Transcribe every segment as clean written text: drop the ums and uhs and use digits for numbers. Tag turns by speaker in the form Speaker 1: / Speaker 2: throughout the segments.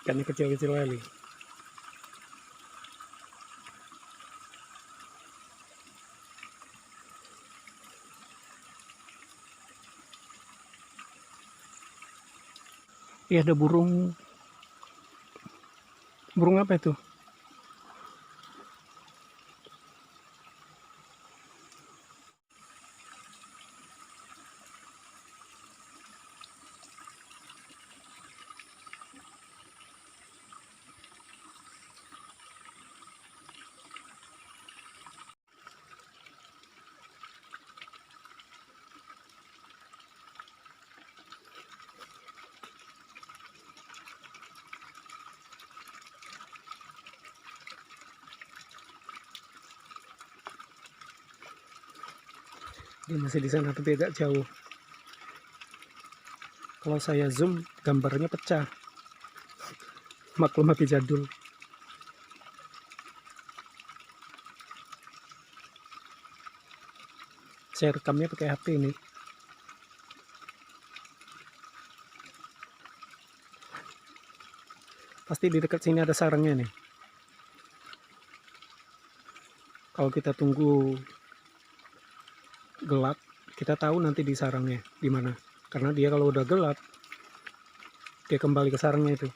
Speaker 1: Ikannya kecil-kecil kali. Iya, ada burung. Burung apa itu? Dia masih di sana tapi agak jauh. Kalau saya zoom, gambarnya pecah. Maklum HP jadul. Saya rekamnya pakai HP ini. Pasti di dekat sini ada sarangnya nih. Kalau kita tunggu gelap, kita tahu nanti di sarangnya di mana. Karena dia kalau udah gelap, dia kembali ke sarangnya itu.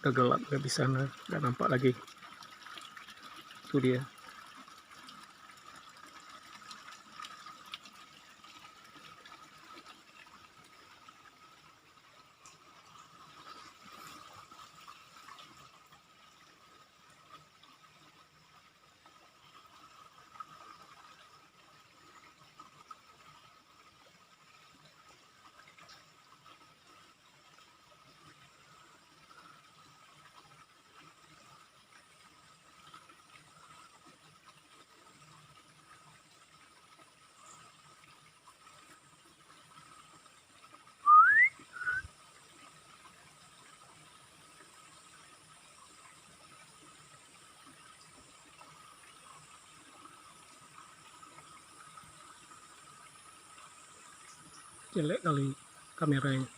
Speaker 1: Udah gelap, nggak bisa, nggak nampak lagi. Itu dia. Jelek kali kameranya.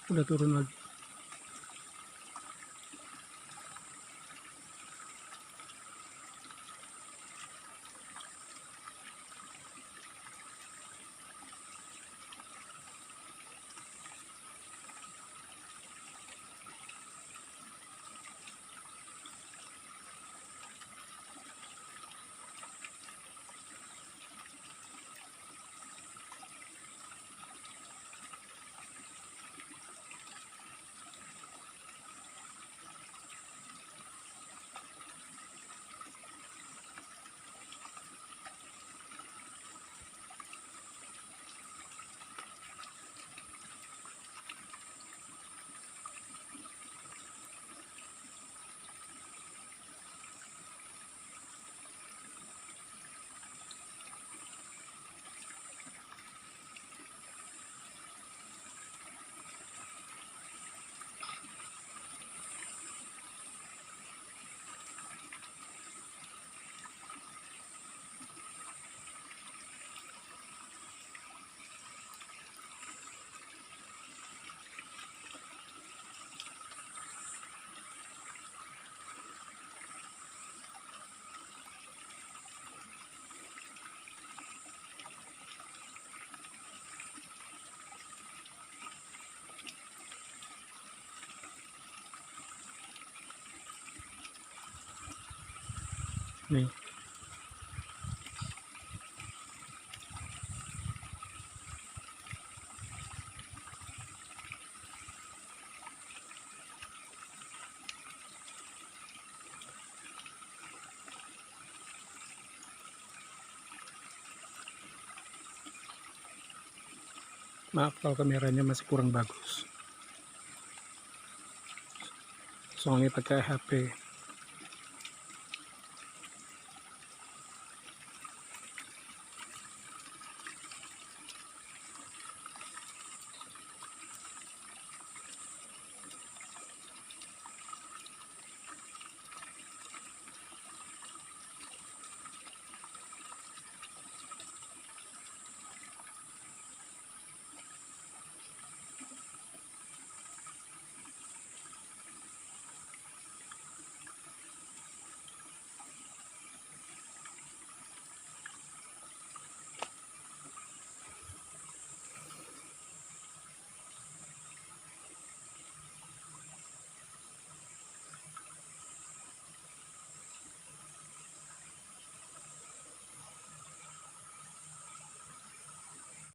Speaker 1: Udah turun lagi. Nih. Maaf kalau kameranya masih kurang bagus, soalnya pakai HP.